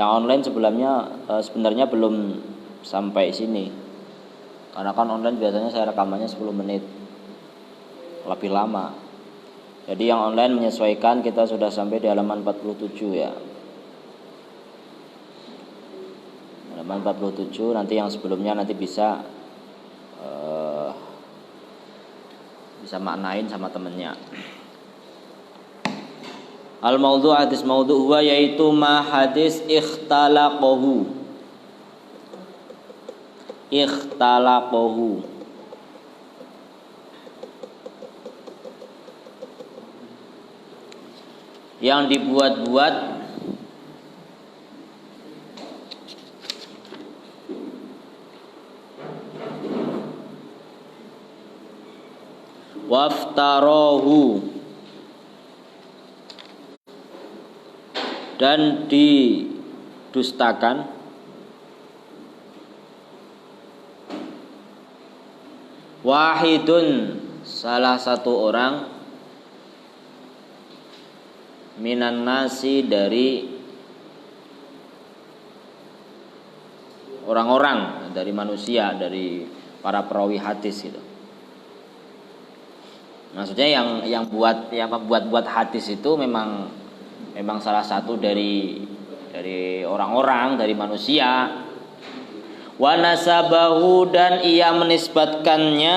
Yang online sebenarnya belum sampai sini. Karena kan online biasanya saya rekamannya 10 menit. Lebih lama. Jadi yang online menyesuaikan, kita sudah sampai di halaman 47 ya. Halaman 47, nanti yang sebelumnya nanti bisa maknain sama temennya. Al-maudhu, hadis maudhu huwa yaitu ma hadis ikhtalaqahu yang dibuat-buat waftarahu dan didustakan wahidun salah satu orang minan nasi dari orang-orang, dari manusia, dari para perawi hadis gitu. Maksudnya yang membuat hadis itu memang salah satu dari orang-orang, dari manusia. Wa nasabahu dan ia menisbatkannya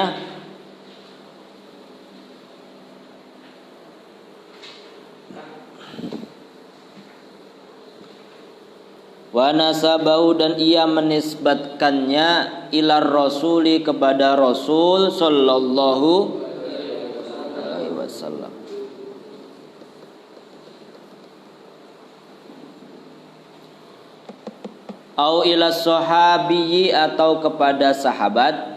ilar rasuli kepada Rasul sallallahu alaihi wasallam. Au ila sahabiyyi atau kepada sahabat.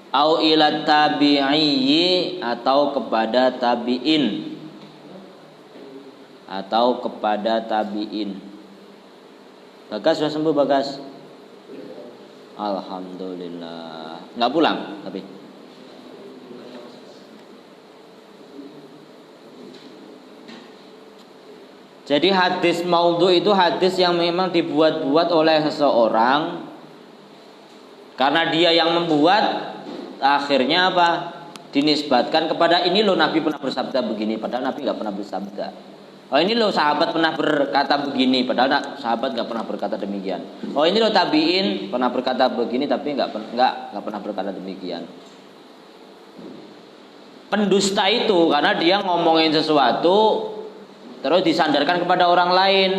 Au ila tabi'iyyi atau kepada tabi'in. Bagas sudah sembuh, Bagas? Alhamdulillah. Nggak pulang tapi. Jadi hadis maudhu itu hadis yang memang dibuat-buat oleh seseorang. Karena dia yang membuat, akhirnya apa? Dinisbatkan kepada ini loh Nabi pernah bersabda begini, padahal Nabi nggak pernah bersabda. Oh ini loh sahabat pernah berkata begini, padahal sahabat nggak pernah berkata demikian. Oh ini loh tabiin pernah berkata begini, tapi nggak pernah berkata demikian. Pendusta itu karena dia ngomongin sesuatu terus disandarkan kepada orang lain.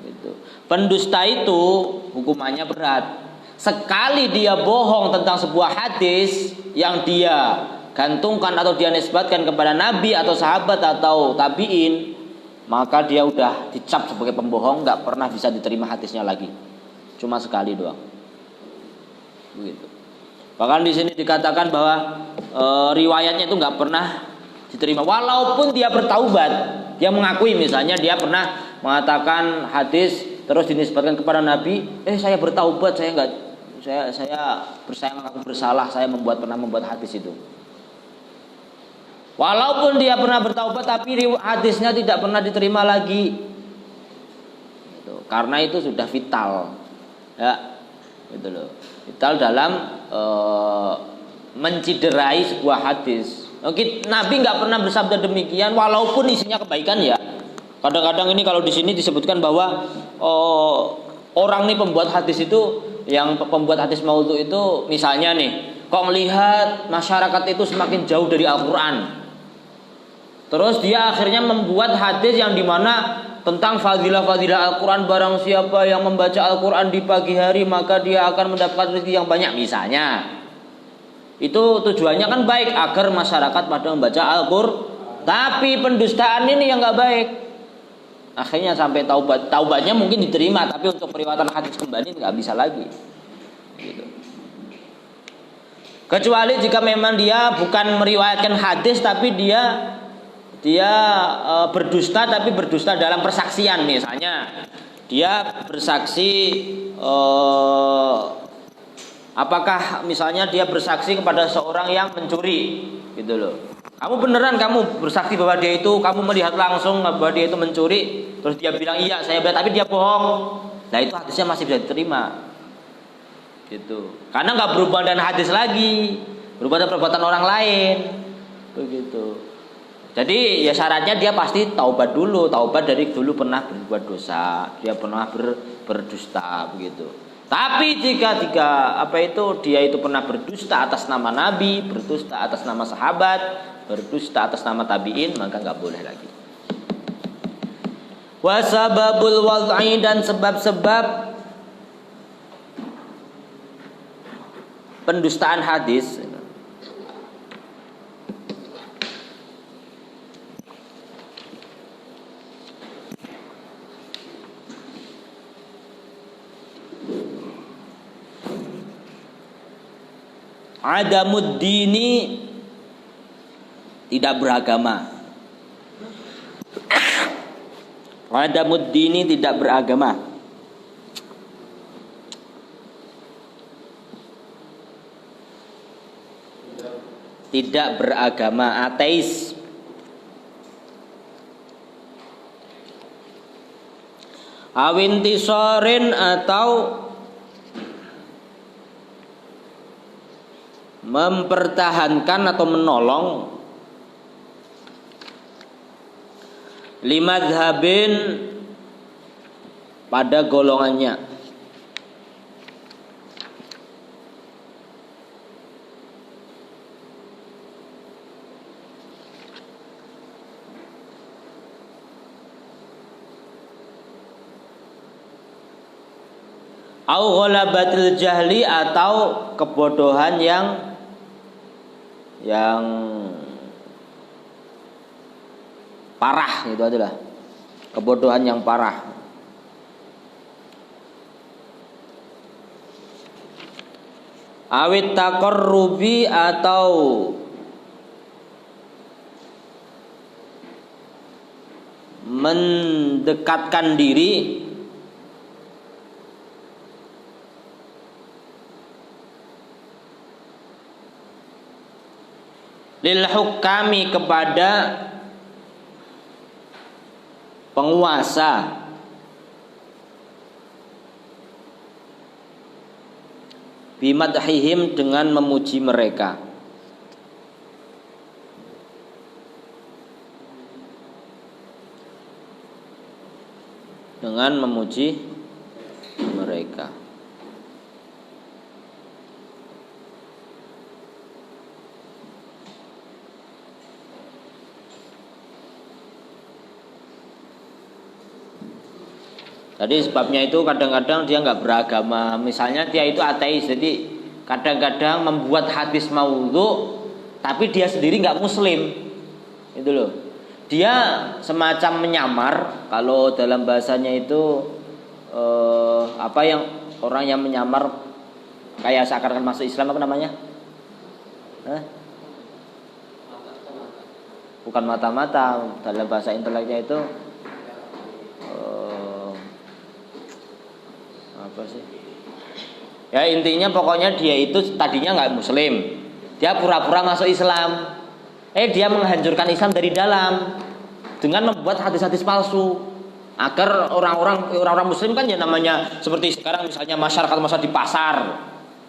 Gitu. Pendusta itu hukumannya berat. Sekali dia bohong tentang sebuah hadis yang dia gantungkan atau dia nisbatkan kepada Nabi atau sahabat atau tabiin, maka dia udah dicap sebagai pembohong, nggak pernah bisa diterima hadisnya lagi, cuma sekali doang. Begitu. Bahkan di sini dikatakan bahwa riwayatnya itu nggak pernah diterima, walaupun dia bertaubat, dia mengakui misalnya dia pernah mengatakan hadis terus dinisbatkan kepada Nabi, saya bertaubat, saya mengaku bersalah, saya pernah membuat hadis itu. Walaupun dia pernah bertaubat, tapi hadisnya tidak pernah diterima lagi. Gitu. Karena itu sudah vital, ya, gitu loh. Vital dalam menciderai sebuah hadis. Nabi nggak pernah bersabda demikian, walaupun isinya kebaikan ya. Kadang-kadang ini kalau di sini disebutkan bahwa orang nih pembuat hadis itu, yang pembuat hadis maudhu itu, misalnya nih, kok melihat masyarakat itu semakin jauh dari Al-Quran. Terus dia akhirnya membuat hadis yang dimana tentang fadilah-fadilah Al-Quran, barang siapa yang membaca Al-Quran di pagi hari maka dia akan mendapatkan rezeki yang banyak misalnya. Itu tujuannya kan baik agar masyarakat pada membaca Al-Quran. Tapi pendustaan ini yang gak baik. Akhirnya sampai taubatnya mungkin diterima, tapi untuk periwayatan hadis kembali gak bisa lagi. Gitu. Kecuali jika memang dia bukan meriwayatkan hadis, tapi dia berdusta, tapi berdusta dalam persaksian misalnya. dia bersaksi, apakah misalnya dia bersaksi kepada seorang yang mencuri, gitu loh. Kamu beneran kamu bersaksi bahwa dia itu, kamu melihat langsung bahwa dia itu mencuri, terus dia bilang iya saya melihat, tapi dia bohong. Nah itu hadisnya masih bisa diterima, gitu. Karena nggak berhubungan dengan hadis lagi, berhubungan dengan perbuatan orang lain, begitu. Jadi ya syaratnya dia pasti taubat dulu, taubat dari dulu pernah berbuat dosa, dia pernah berdusta, begitu. Tapi jika dia itu pernah berdusta atas nama Nabi, berdusta atas nama sahabat, berdusta atas nama tabiin, maka nggak boleh lagi. Wasababul wad'i, dan sebab-sebab pendustaan hadis. Adamuddini, tidak beragama. Adamuddini, tidak beragama. Tidak beragama, ateis. Awintisorin, atau mempertahankan atau menolong limadhabin, pada golongannya. Au ghalabatil jahli, atau kebodohan yang parah, gitu adalah kebodohan yang parah. Awit taqarrubi, atau mendekatkan diri lil hukami, kepada penguasa, bimadhihim, dengan memuji mereka. Dengan memuji mereka. Jadi sebabnya itu kadang-kadang dia nggak beragama. Misalnya dia itu ateis, jadi kadang-kadang membuat hadis maudhu, tapi dia sendiri nggak muslim, itu loh. Dia semacam menyamar. Kalau dalam bahasanya itu apa yang orang yang menyamar kayak seakan-akan masuk Islam, apa namanya? Bukan mata-mata, dalam bahasa inteleknya itu apa sih? Ya intinya pokoknya dia itu tadinya nggak muslim, dia pura-pura masuk Islam. Dia menghancurkan Islam dari dalam dengan membuat hadis-hadis palsu agar orang-orang muslim kan ya namanya seperti sekarang misalnya masyarakat masa di pasar,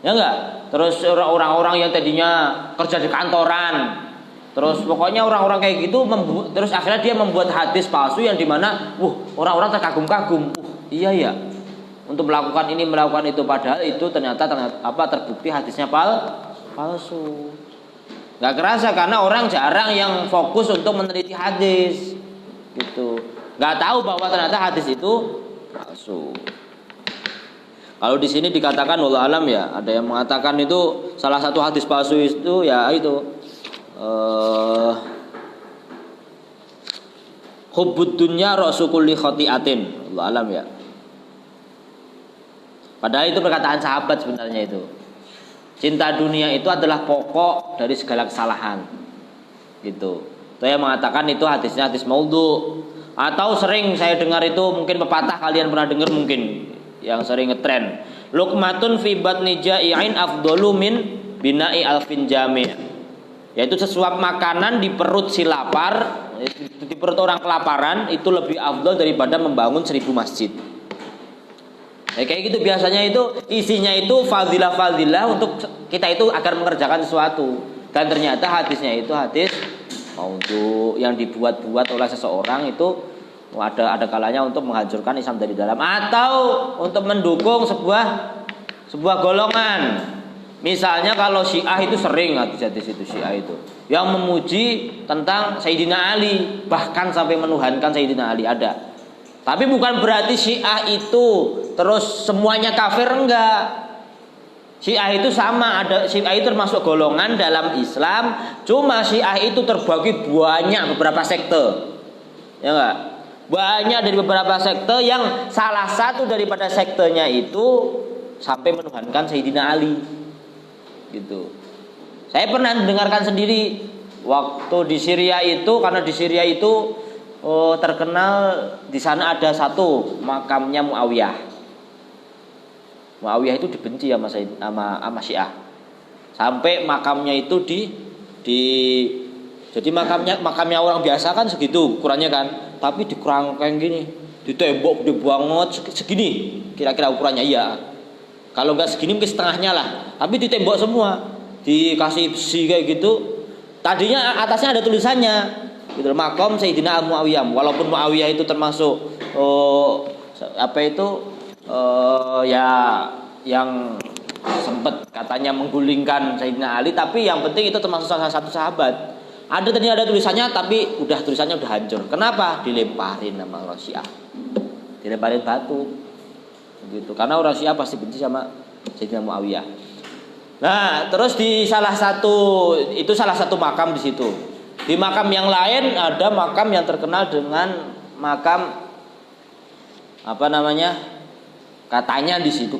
ya enggak? Terus orang-orang yang tadinya kerja di kantoran, terus pokoknya orang-orang kayak gitu terus akhirnya dia membuat hadis palsu yang dimana orang-orang terkagum-kagum, iya ya, untuk melakukan ini melakukan itu, padahal itu ternyata terbukti hadisnya palsu. Gak kerasa karena orang jarang yang fokus untuk meneliti hadis, gitu. Gak tahu bahwa ternyata hadis itu palsu. Kalau di sini dikatakan wallahu alam ya, ada yang mengatakan itu salah satu hadis palsu itu ya itu hubbud dunya ra'su kulli khati'atin, wallahu alam ya. Padahal itu perkataan sahabat sebenarnya itu. Cinta dunia itu adalah pokok dari segala kesalahan. Gitu. Saya mengatakan itu hadisnya hadis maudhu. Atau sering saya dengar itu, mungkin pepatah kalian pernah dengar mungkin, yang sering ngetren. Luqmatun fi batni ja'i'in afdalu min bina'i alfin jami'. Yaitu sesuap makanan di perut si lapar, di perut orang kelaparan itu lebih afdal daripada membangun 1000 masjid. Ya, kayak gitu biasanya itu isinya itu fadilah-fadilah untuk kita itu agar mengerjakan sesuatu. Dan ternyata hadisnya itu hadis untuk yang dibuat-buat oleh seseorang itu ada kalanya untuk menghancurkan Islam dari dalam atau untuk mendukung sebuah golongan. Misalnya kalau Syiah itu sering hadis-hadis itu Syiah itu yang memuji tentang Sayyidina Ali, bahkan sampai menuhankan Sayyidina Ali ada. Tapi bukan berarti Syiah itu terus semuanya kafir, enggak. Syiah itu sama, ada Syiah itu termasuk golongan dalam Islam, cuma Syiah itu terbagi banyak beberapa sekte. Ya enggak? Banyak dari beberapa sekte yang salah satu daripada sektenya itu sampai menuhankan Sayyidina Ali. Gitu. Saya pernah mendengarkan sendiri waktu di Syria itu, karena di Syria itu terkenal di sana ada satu makamnya Muawiyah. Muawiyah itu dibenci sama Syiah. Sampai makamnya itu jadi makamnya orang biasa kan segitu ukurannya kan, tapi dikerangkeng gini, ditembok gede banget segini, kira-kira ukurannya iya. Kalau nggak segini mungkin setengahnya lah, tapi ditembok semua, dikasih besi kayak gitu. Tadinya atasnya ada tulisannya, gitu, makam Sayyidina Muawiyah. Walaupun Muawiyah itu termasuk ya yang sempat katanya menggulingkan Sayyidina Ali, tapi yang penting itu termasuk salah satu sahabat. Tadi ada tulisannya, tapi tulisannya udah hancur. Kenapa? Dilemparin sama orang Syiah, dilemparin batu, gitu. Karena orang Syiah pasti benci sama Sayyidina Muawiyah. Nah, terus di salah satu makam di situ. Di makam yang lain ada makam yang terkenal dengan makam katanya di situ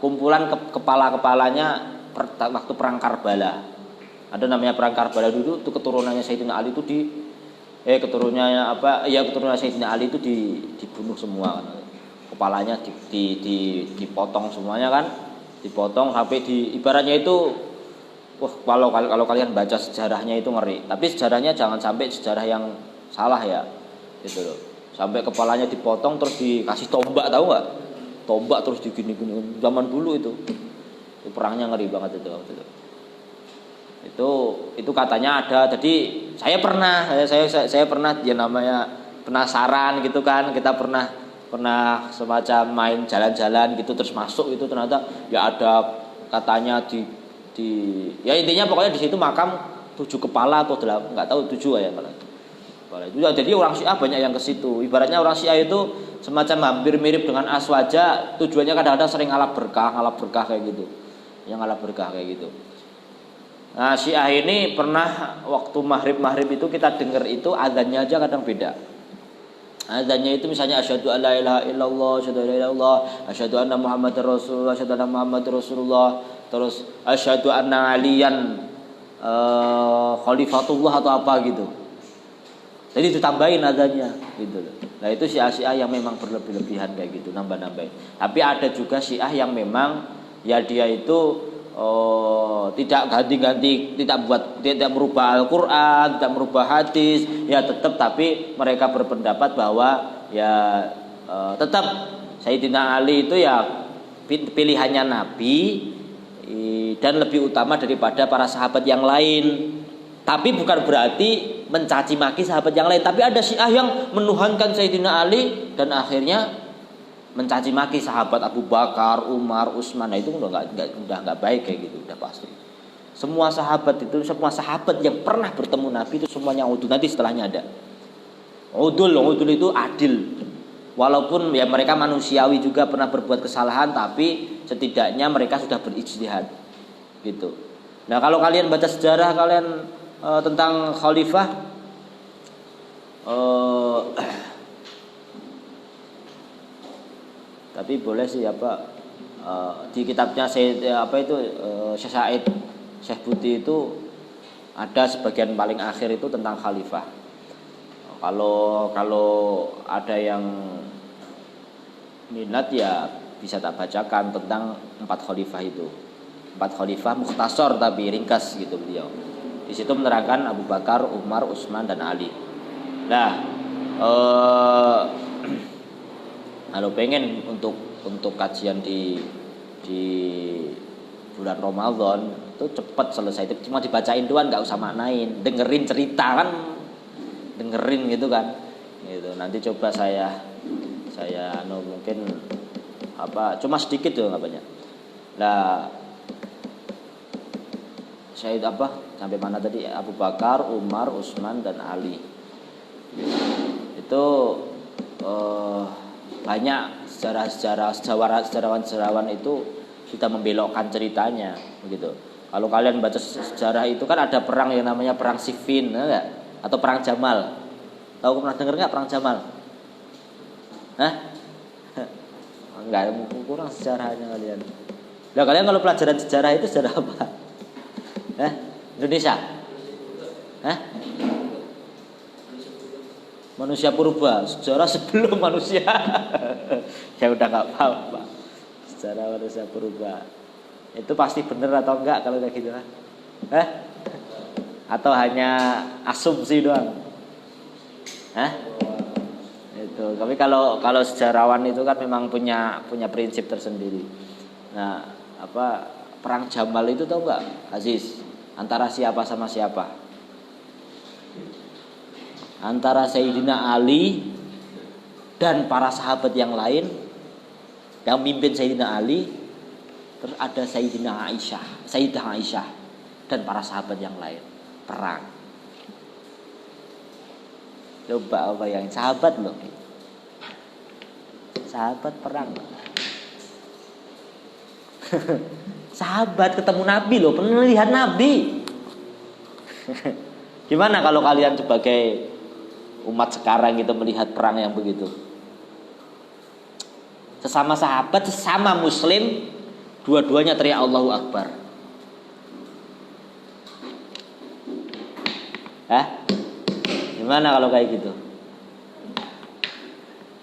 kumpulan kepala-kepalanya waktu perang Karbala. Ada namanya perang Karbala dulu, itu keturunannya Sayyidina Ali itu keturunannya Sayyidina Ali itu dibunuh semua. Kepalanya dipotong semuanya kan, dipotong sampai ibaratnya itu kalau kalian baca sejarahnya itu ngeri. Tapi sejarahnya jangan sampai sejarah yang salah ya, gitu loh. Sampai kepalanya dipotong terus dikasih tombak, tahu nggak? Tombak terus digini-gini zaman dulu itu perangnya ngeri banget itu waktu itu. Itu katanya ada. Jadi saya pernah dia namanya penasaran gitu kan, kita pernah semacam main jalan-jalan gitu, terus masuk itu ternyata ya ada katanya ya intinya pokoknya di situ makam 7 kepala atau 8, nggak tahu 7 ya kalau itu. Jadi orang Syiah banyak yang ke situ. Ibaratnya orang Syiah itu semacam hampir mirip dengan Aswaja, tujuannya kadang-kadang sering ngalap berkah kayak gitu. Yang ngalap berkah kayak gitu. Nah, Syiah ini pernah waktu maghrib itu kita dengar itu azannya aja kadang beda. Azannya itu misalnya asyhadu alla ilaha illallah, asyhadu alla ilaha illallah, asyhadu anna muhammadar rasulullah, asyhadu anna muhammadar rasulullah, terus asyhadu anna aliyan khalifatullah atau apa gitu. Jadi ditambahin azannya gitu loh. Nah, itu Syiah yang memang berlebih-lebihan kayak gitu, nambah-nambahin. Tapi ada juga Syiah yang memang ya dia itu tidak ganti-ganti, tidak merubah Al-Quran, tidak merubah hadis, ya tetap, tapi mereka berpendapat bahwa ya tetap Sayyidina Ali itu ya pilihannya Nabi dan lebih utama daripada para sahabat yang lain. Tapi bukan berarti mencaci maki sahabat yang lain. Tapi ada Syiah yang menuhankan Sayyidina Ali dan akhirnya mencaci maki sahabat Abu Bakar, Umar, Utsman. Nah, itu udah nggak baik kayak gitu, udah pasti. Semua sahabat yang pernah bertemu Nabi itu semuanya udul. Nanti setelahnya ada udul itu adil. Walaupun ya mereka manusiawi juga pernah berbuat kesalahan, tapi setidaknya mereka sudah berijtihad gitu. Nah, kalau kalian baca sejarah kalian tentang khalifah, tapi boleh sih di kitabnya Syekh Said Syekh Buti itu ada sebagian paling akhir itu tentang khalifah. Kalau ada yang minat ya bisa tak bacakan tentang 4 khalifah itu. 4 khalifah mukhtasar tapi ringkas gitu beliau. Di situ menerangkan Abu Bakar, Umar, Utsman dan Ali. Nah, kalau pengen untuk kajian di bulan Ramadan itu cepat selesai, itu cuma dibacain doang, nggak usah maknain, dengerin cerita kan, dengerin gitu kan, gitu. Nanti coba saya mungkin cuma sedikit tuh nggak banyak. Nah, saya sampai mana tadi? Abu Bakar, Umar, Utsman dan Ali. Itu banyak sejarawan itu kita membelokkan ceritanya begitu. Kalau kalian baca sejarah itu kan ada perang yang namanya perang Siffin, enggak? Atau perang Jamal. Tahu, pernah dengar enggak perang Jamal? Hah? Enggak, kurang sejarahnya kalian. Nah, kalian kalau pelajaran sejarah itu sejarah apa? Indonesia? Manusia purba, sejarah sebelum manusia. Ya udah enggak apa-apa. Sejarah manusia purba. Itu pasti benar atau enggak kalau kayak gitu? Atau hanya asumsi doang? Itu. Tapi kalau sejarawan itu kan memang punya prinsip tersendiri. Nah, perang Jamal itu tahu enggak, Aziz? Antara siapa sama siapa? Antara Sayyidina Ali dan para sahabat yang lain. Yang mimpin Sayyidina Ali, terus ada Sayyidah Aisyah dan para sahabat yang lain, perang. Coba bayangin, sahabat loh, sahabat perang. Sahabat ketemu Nabi loh, pernah lihat Nabi. Gimana kalau kalian sebagai umat sekarang gitu melihat perang yang begitu? Sesama sahabat, sesama muslim, dua-duanya teriak Allahu Akbar. Gimana kalau kayak gitu?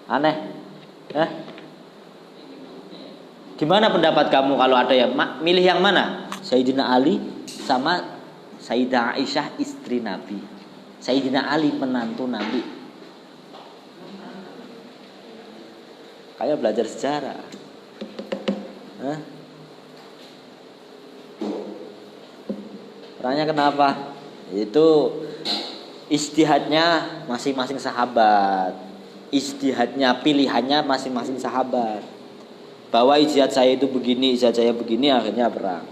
Aneh? Gimana pendapat kamu kalau ada yang milih yang mana? Sayyidina Ali sama Sayyidah Aisyah istri Nabi. Sayyidina Ali menantu Nabi. Kayak belajar sejarah. Perangnya kenapa? Itu ijtihadnya masing-masing sahabat. Ijtihadnya, pilihannya masing-masing sahabat. Bahwa ijtihad saya itu begini, ijtihad saya begini, akhirnya perang.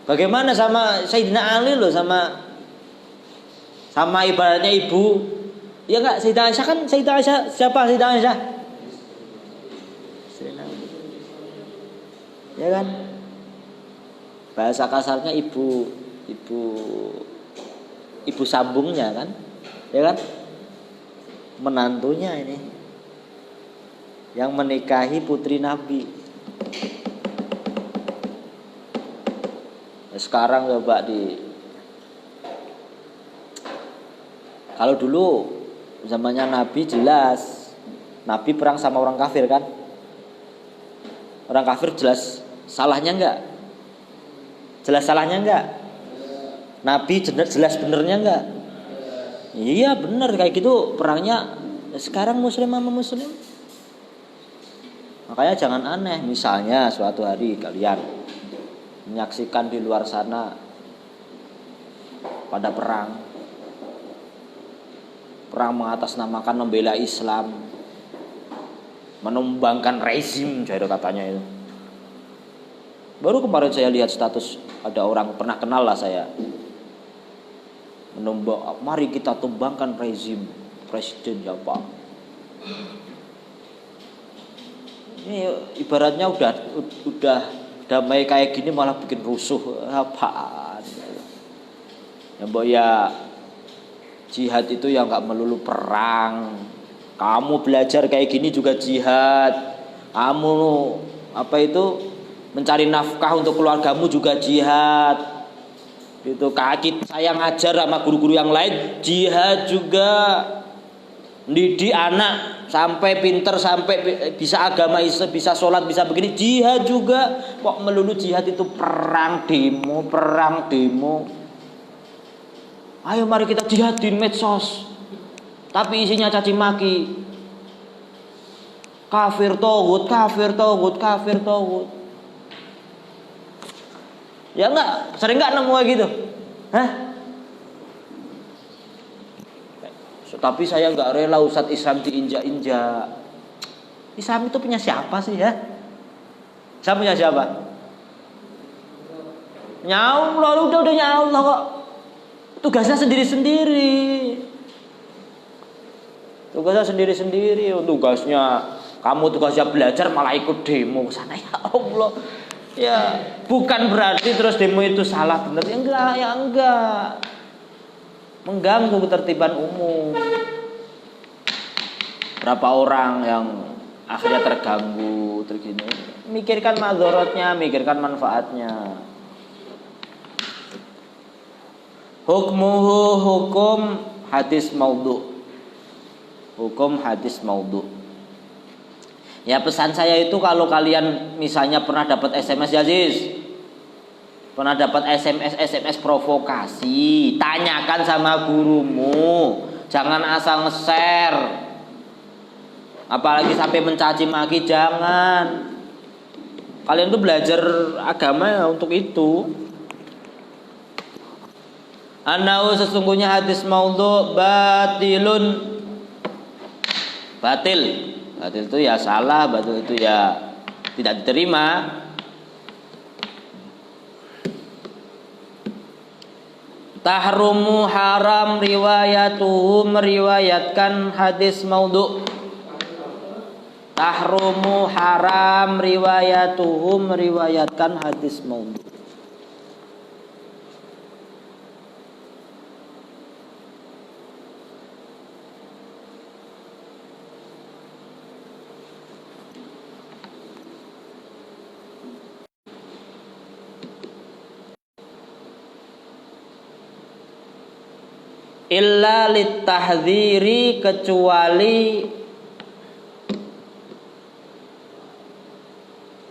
Bagaimana sama Sayyidina Ali loh, sama ibaratnya ibu. Ya enggak, Sayyidah Aisyah kan, Sayyidah Aisyah siapa? Sayyidah Aisyah, ya kan? Bahasa kasarnya ibu sambungnya kan, ya kan? Menantunya ini yang menikahi putri Nabi. Sekarang coba kalau dulu zamannya Nabi jelas Nabi perang sama orang kafir kan? Orang kafir jelas salahnya enggak? Jelas salahnya enggak? Nabi jelas benernya enggak? Iya bener, kayak gitu perangnya. Sekarang muslim sama muslim. Makanya jangan aneh. Misalnya suatu hari kalian menyaksikan di luar sana pada perang mengatasnamakan membela Islam, menumbangkan rezim, jadi katanya itu. Baru kemarin saya lihat status ada orang pernah kenal lah saya, mari kita tumbangkan rezim presiden siapa. Ini ibaratnya udah damai kayak gini malah bikin rusuh, apaan? Ya jihad itu ya nggak melulu perang. Kamu belajar kayak gini juga jihad. Kamu mencari nafkah untuk keluargamu juga jihad. Itu kaki saya ngajar sama guru-guru yang lain, jihad juga. Didik anak sampai pinter, sampai bisa agama Islam, bisa sholat, bisa begini, jihad juga. Kok melulu jihad itu perang demo, perang demo. Ayo mari kita jihadin medsos, tapi isinya caci maki, kafir togut, kafir togut, kafir togut. Ya enggak, sering enggak nemu gitu? Hah? Tapi saya enggak rela Ustadz Islam diinjak-injak. Islam itu punya siapa sih ya? Saya punya siapa? Ya Allah, udah ya Allah kok. Tugasnya sendiri-sendiri. Tugasnya sendiri-sendiri. Kamu tugasnya belajar malah ikut demo ke sana, ya Allah. Ya, bukan berarti terus demo itu salah benar. Ya enggak. Mengganggu ketertiban umum. Berapa orang yang akhirnya terganggu, tergini. Mikirkan madharatnya, mikirkan manfaatnya. Hukmuhu hukum hadis maudhu. Hukum hadis maudhu. Ya pesan saya itu kalau kalian misalnya pernah dapat SMS ya Ziz, pernah dapat SMS provokasi, tanyakan sama gurumu, jangan asal nge-share. Apalagi sampai mencaci maki, jangan. Kalian tuh belajar agama ya untuk itu. Anau sesungguhnya hadis maudhu batilun. Batil itu ya salah, batil itu ya tidak diterima. Tahrumu haram riwayatuhu, meriwayatkan hadis maudhu. Tahrumu haram riwayatuhu, meriwayatkan hadis maudhu. Illa litahdziri, kecuali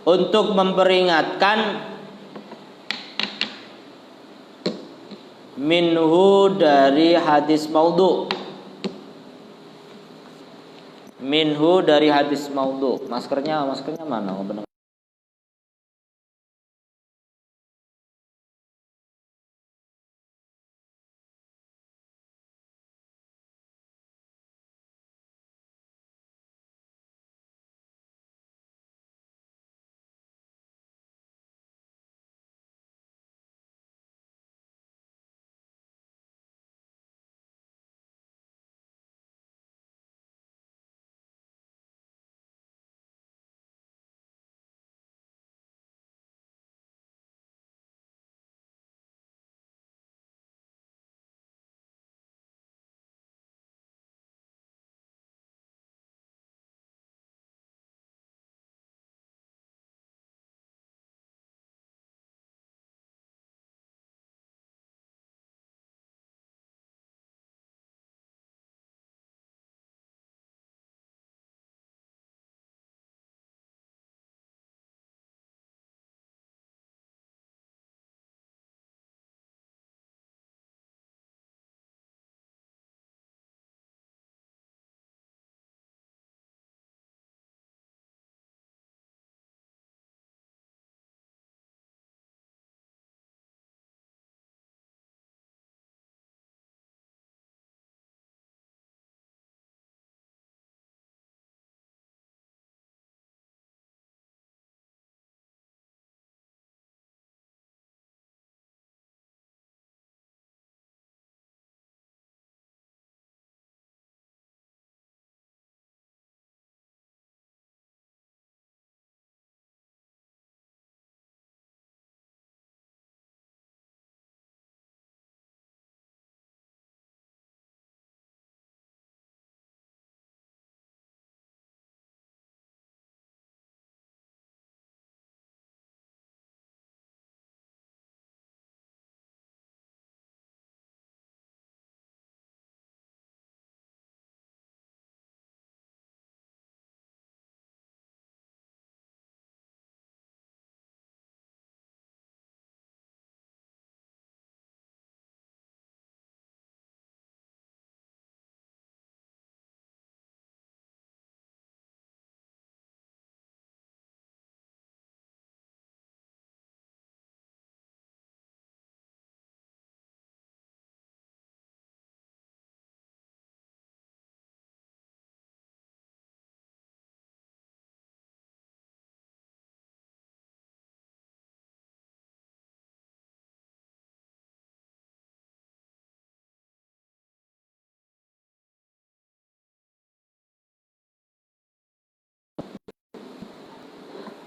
untuk memperingatkan, minhu dari hadis maudhu, minhu dari hadis maudhu. Maskernya mana?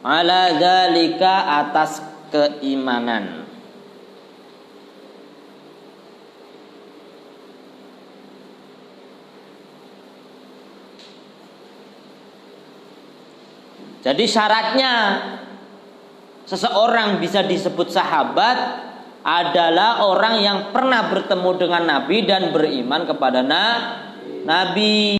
ala dzalika atas keimanan. Jadi syaratnya seseorang bisa disebut sahabat adalah orang yang pernah bertemu dengan Nabi dan beriman kepada Nabi.